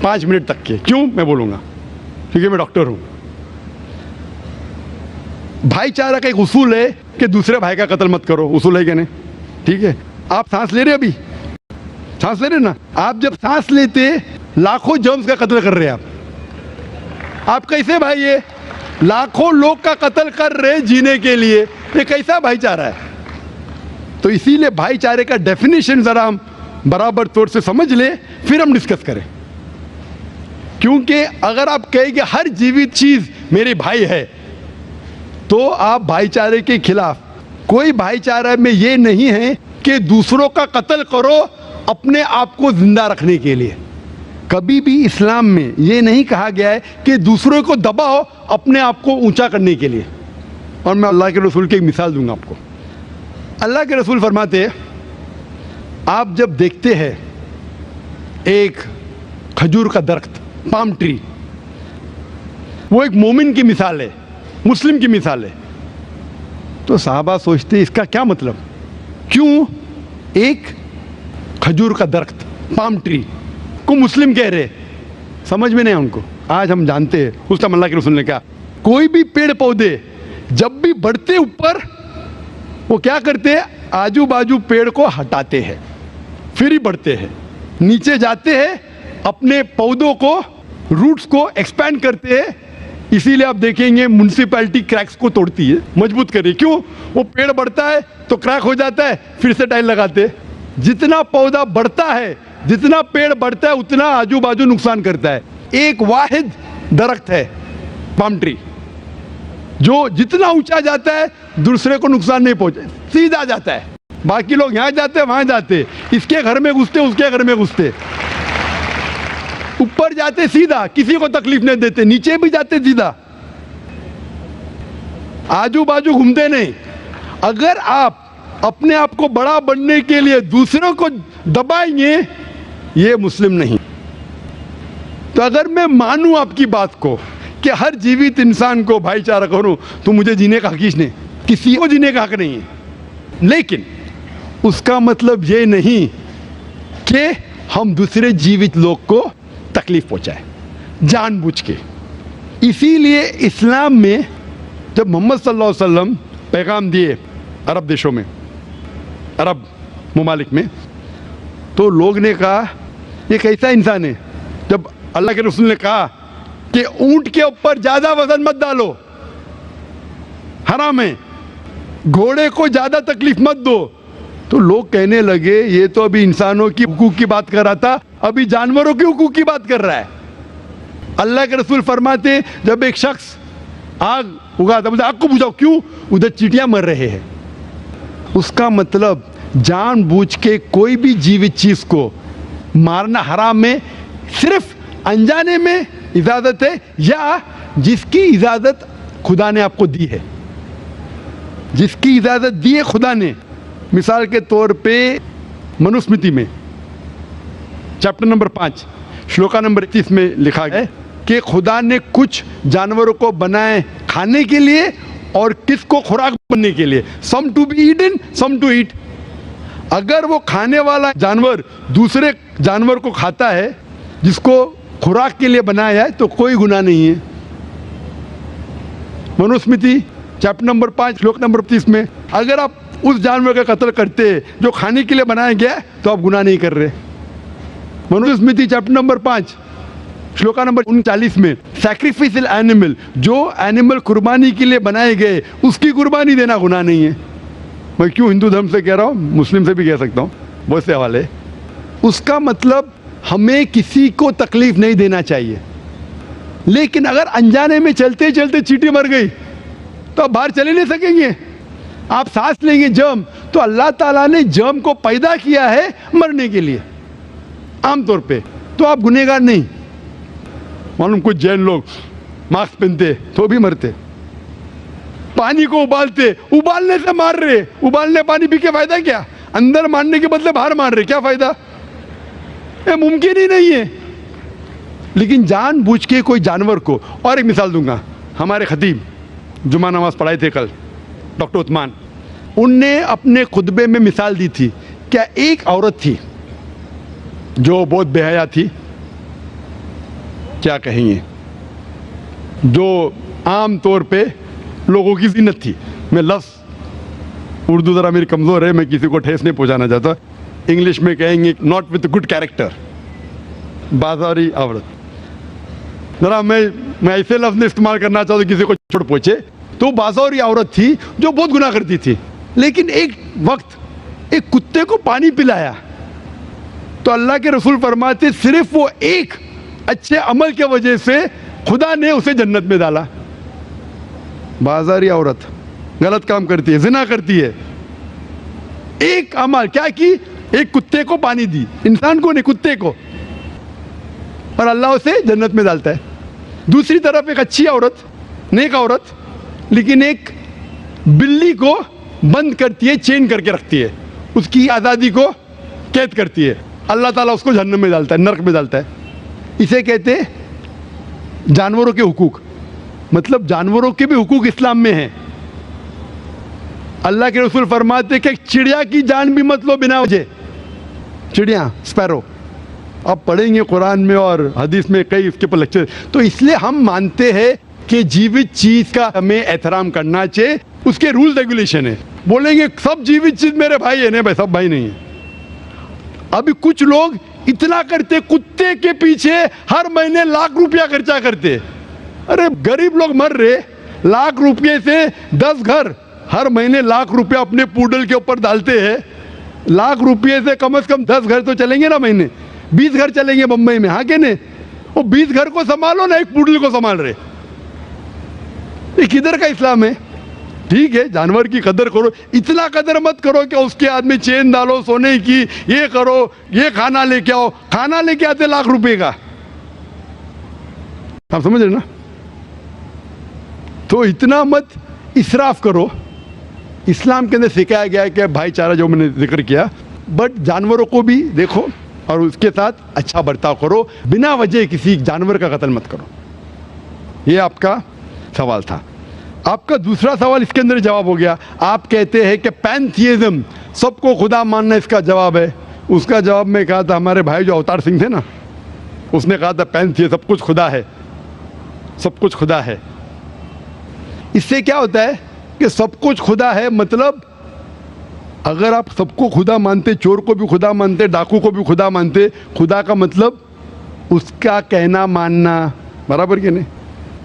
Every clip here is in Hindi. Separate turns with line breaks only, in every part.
5 मिनट तक के। क्यों मैं बोलूँगा, क्योंकि मैं डॉक्टर हूँ। भाईचारा का एक उसूल है कि दूसरे भाई का कत्ल मत करो, उसूल है क्या नहीं? ठीक है, आप सांस ले रहे, अभी सांस ले रहे ना, आप जब सांस लेते लाखों जर्म्स का कत्ल कर रहे हैं आप कैसे भाई? ये लाखों लोग का कत्ल कर रहे जीने के लिए, ये कैसा भाईचारा है? तो इसीलिए भाईचारे का डेफिनेशन जरा हम बराबर तौर से समझ ले, फिर हम डिस्कस करें। क्योंकि अगर आप कहेंगे हर जीवित चीज मेरे भाई है, तो आप भाईचारे के खिलाफ। कोई भाईचारा में ये नहीं है कि दूसरों का कत्ल करो अपने आप को जिंदा रखने के लिए। कभी भी इस्लाम में ये नहीं कहा गया है कि दूसरों को दबाओ अपने आप को ऊंचा करने के लिए। और मैं अल्लाह के रसूल की एक मिसाल दूंगा आपको। अल्लाह के रसूल फरमाते हैं, आप जब देखते हैं एक खजूर का दरख्त, पाम ट्री, वो एक मोमिन की मिसाल है, मुस्लिम की मिसाल है, तो साहबा सोचते इसका क्या मतलब? क्यों एक खजूर का दरख्त, पाम ट्री को मुस्लिम कह रहे? समझ में नहीं उनको। आज हम जानते हैं, उस टाइम अल्लाह के रसूल ने कहा कोई भी पेड़ पौधे जब भी बढ़ते ऊपर, वो क्या करते हैं? आजू बाजू पेड़ को हटाते हैं, फिर ही बढ़ते हैं, नीचे जाते हैं, अपने पौधों को, रूट्स को एक्सपैंड करते हैं। इसीलिए आप देखेंगे म्युनिसिपैलिटी क्रैक्स को तोड़ती है, मजबूत करे। क्यों? वो पेड़ बढ़ता है तो क्रैक हो जाता है, फिर से टाइल लगाते हैं। जितना पौधा बढ़ता है, जितना पेड़ बढ़ता है, उतना आजू बाजू नुकसान करता है। एक वाहिद दरख्त है पाम ट्री, जो जितना ऊंचा जाता है दूसरे को नुकसान नहीं पहुंचे, सीधा जाता है। बाकी लोग यहां जाते वहां जाते, इसके घर में घुसते उसके घर में घुसते, ऊपर जाते सीधा, किसी को तकलीफ नहीं देते, नीचे भी जाते सीधा, आजू बाजू घूमते नहीं। अगर आप अपने आप को बड़ा बनने के लिए दूसरों को दबाएंगे, ये मुस्लिम नहीं। तो अगर मैं मानूं आपकी बात को कि हर जीवित इंसान को भाईचारा करूं, तो मुझे जीने का हक ही नहीं, किसी को जीने का हक नहीं है। लेकिन उसका मतलब ये नहीं कि हम दूसरे जीवित लोग को तकलीफ पहुंचाए जानबूझ के। इसीलिए इस्लाम में जब मोहम्मद सल्लल्लाहु अलैहि वसल्लम पैगाम दिए अरब देशों में, अरब मुमालिक में, तो लोग ने कहा ये कैसा इंसान है? जब अल्लाह के रसूल ने कहा कि ऊंट के ऊपर ज्यादा वजन मत डालो, हराम है, घोड़े को ज्यादा तकलीफ मत दो, तो लोग कहने लगे ये तो अभी इंसानों की हुकूक की बात कर रहा था, अभी जानवरों के हुकूक की बात कर रहा है। अल्लाह के रसूल फरमाते जब एक शख्स आग उगाता, मुझे आग को बुझाओ, क्यों? उधर चींटियां मर रहे हैं। उसका मतलब जानबूझ के कोई भी जीवित चीज को मारना हराम है। सिर्फ अनजाने में इजाजत है, या जिसकी इजाजत खुदा ने आपको दी है, जिसकी इजाजत दी है खुदा ने। मिसाल के तौर पे मनुस्मृति में चैप्टर नंबर 5 श्लोका नंबर 31 में लिखा है कि खुदा ने कुछ जानवरों को बनाए खाने के लिए और किसको खुराक बनने के लिए। Some to be eaten, some to eat. अगर वो खाने वाला जानवर दूसरे जानवर को खाता है जिसको खुराक के लिए बनाया है, तो कोई गुनाह नहीं है। मनुस्मृति चैप्टर नंबर 5 श्लोक नंबर 30 में अगर आप उस जानवर का कत्ल करते जो खाने के लिए बनाया गया, तो आप गुनाह नहीं कर रहे। Manusmriti chapter number 5 shloka number 39 में सैक्रिफिशियल एनिमल, जो एनिमल कुर्बानी के लिए बनाए गए, उसकी कुर्बानी देना गुनाह नहीं है। मैं क्यों हिंदू धर्म से कह रहा हूँ, मुस्लिम से भी कह सकता हूँ, बहुत से हवाले। उसका मतलब हमें किसी को तकलीफ नहीं देना चाहिए। लेकिन अगर अनजाने में चलते चलते चींटी मर गई, तो आप बाहर चले नहीं सकेंगे। आप सांस लेंगे जर्म, तो अल्लाह ताला ने जर्म को पैदा किया है मरने के लिए आमतौर पे, तो आप गुनहगार नहीं। मालूम कुछ जैन लोग मास्क पहनते तो भी मरते, पानी को उबालते, उबालने से मार रहे, उबालने पानी पी के फायदा क्या? अंदर मारने के बदले बाहर मार रहे, क्या फायदा? ये मुमकिन ही नहीं है। लेकिन जानबूझ के कोई जानवर को, और एक मिसाल दूंगा, हमारे खतीब जुमा नमाज पढ़ाए थे कल, डॉक्टर उस्मान, उनने अपने खुतबे में मिसाल दी थी। क्या एक औरत थी जो बहुत बेहया थी, क्या कहेंगे, जो आम तौर पे लोगों की जीनत थी। मैं लफ्ज़ उर्दू ज़रा मेरी कमज़ोर है, मैं किसी को ठेस नहीं पहुंचाना चाहता। इंग्लिश में कहेंगे नॉट विथ गुड कैरेक्टर, बाजारी औरत। ज़रा मैं ऐसे लफ्ज़ नहीं इस्तेमाल करना चाहता किसी को चोट पहुंचे। तो बाजारी औरत थी जो बहुत गुनाह करती थी, लेकिन एक वक्त एक कुत्ते को पानी पिलाया तो अल्लाह के रसूल फरमाते सिर्फ वो एक अच्छे अमल के वजह से खुदा ने उसे जन्नत में डाला। बाजारी औरत गलत काम करती है, जिना करती है, एक अमल क्या की, एक कुत्ते को पानी दी, इंसान को नहीं कुत्ते को, और अल्लाह उसे जन्नत में डालता है। दूसरी तरफ एक अच्छी औरत, नेक औरत, लेकिन एक बिल्ली को बंद करती है, चेन करके रखती है, उसकी आज़ादी को कैद करती है, अल्लाह ताला उसको जहन्नम में डालता है, नरक में डालता है। इसे कहते हैं जानवरों के हुकूक। मतलब जानवरों के भी हुकूक इस्लाम में हैं। अल्लाह के रसूल फरमाते कि चिड़िया की जान भी मत लो बिना वजह। चिड़िया, स्पैरो, आप पढ़ेंगे कुरान में और हदीस में कई इसके पर लेक्चर। तो इसलिए हम मानते हैं कि जीवित चीज का हमें एहतराम करना चाहिए, उसके रूल रेगुलेशन है। बोलेंगे सब जीवित चीज मेरे भाई है, नहीं भाई, सब भाई नहीं है। अभी कुछ लोग इतना करते, कुत्ते के पीछे हर महीने लाख रुपया खर्चा करते। अरे गरीब लोग मर रहे, लाख रुपये से 10 घर हर महीने लाख रुपया अपने पूडल के ऊपर डालते हैं। लाख रुपये से कम 10 घर तो चलेंगे ना महीने, 20 घर चलेंगे मुंबई में, हाँ के नहीं? वो 20 घर को संभालो ना, एक पूडल को संभाल रहे। ये किधर का इस्लाम है? ठीक है, जानवर की कदर करो, इतना कदर मत करो कि उसके हाथ में चेन डालो सोने की, ये करो, ये खाना लेके आओ। खाना लेके आते लाख रुपए का, आप समझ रहे ना? तो इतना मत इसराफ करो। इस्लाम के अंदर सिखाया गया है कि भाईचारा, जो मैंने जिक्र किया, बट जानवरों को भी देखो और उसके साथ अच्छा बर्ताव करो, बिना वजह किसी जानवर का कत्ल मत करो। ये आपका सवाल था। आपका दूसरा सवाल इसके अंदर जवाब हो गया। आप कहते हैं कि पैंथियज्म, सबको खुदा मानना इसका जवाब है। उसका जवाब में कहा था, हमारे भाई जो अवतार सिंह थे ना, उसने कहा था पैंथियज्म, सब कुछ खुदा है, सब कुछ खुदा है। इससे क्या होता है कि सब कुछ खुदा है, मतलब अगर आप सबको खुदा मानते, चोर को भी खुदा मानते, डाकू को भी खुदा मानते, खुदा का मतलब उसका कहना मानना, बराबर के नहीं?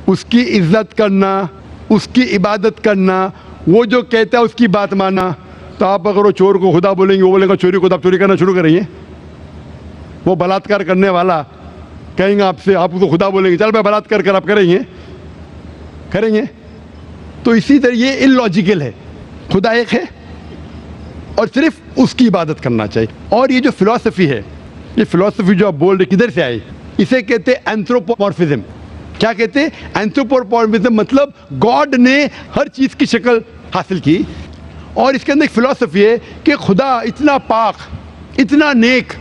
उसकी इज्जत करना, उसकी इबादत करना, वो जो कहता है उसकी बात मानना। तो आप अगर वो चोर को खुदा बोलेंगे, वो बोलेगा चोरी को, तो आप चोरी करना शुरू करेंगे। वो बलात्कार करने वाला कहेंगे आपसे, आप उसको खुदा बोलेंगे, चल मैं बलात्कार कर, आप करेंगे? तो इसी तरह ये इलॉजिकल है। खुदा एक है और सिर्फ उसकी इबादत करना चाहिए। और ये जो फिलॉसफी है, ये फिलॉसफी जो आप बोल रहे, किधर से आई? इसे कहते हैं एंथ्रोपोमॉर्फिज्म। क्या कहते हैं? एंथ्रोपोमॉर्फिज्म, मतलब गॉड ने हर चीज की शक्ल हासिल की। और इसके अंदर एक फिलॉसफी है कि खुदा इतना पाक, इतना नेक,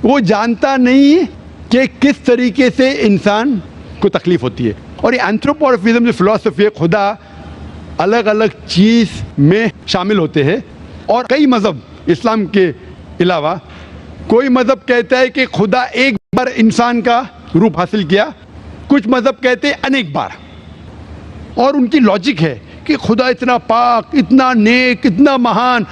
वो जानता नहीं कि किस तरीके से इंसान को तकलीफ होती है। और ये एंथ्रोपोमॉर्फिज्म जो फिलॉसफी है, खुदा अलग अलग चीज में शामिल होते हैं। और कई मजहब, इस्लाम के अलावा कोई मजहब कहता है कि खुदा एक बार इंसान का रूप हासिल किया, कुछ मजहब कहते हैं अनेक बार। और उनकी लॉजिक है कि खुदा इतना पाक, इतना नेक, इतना महान,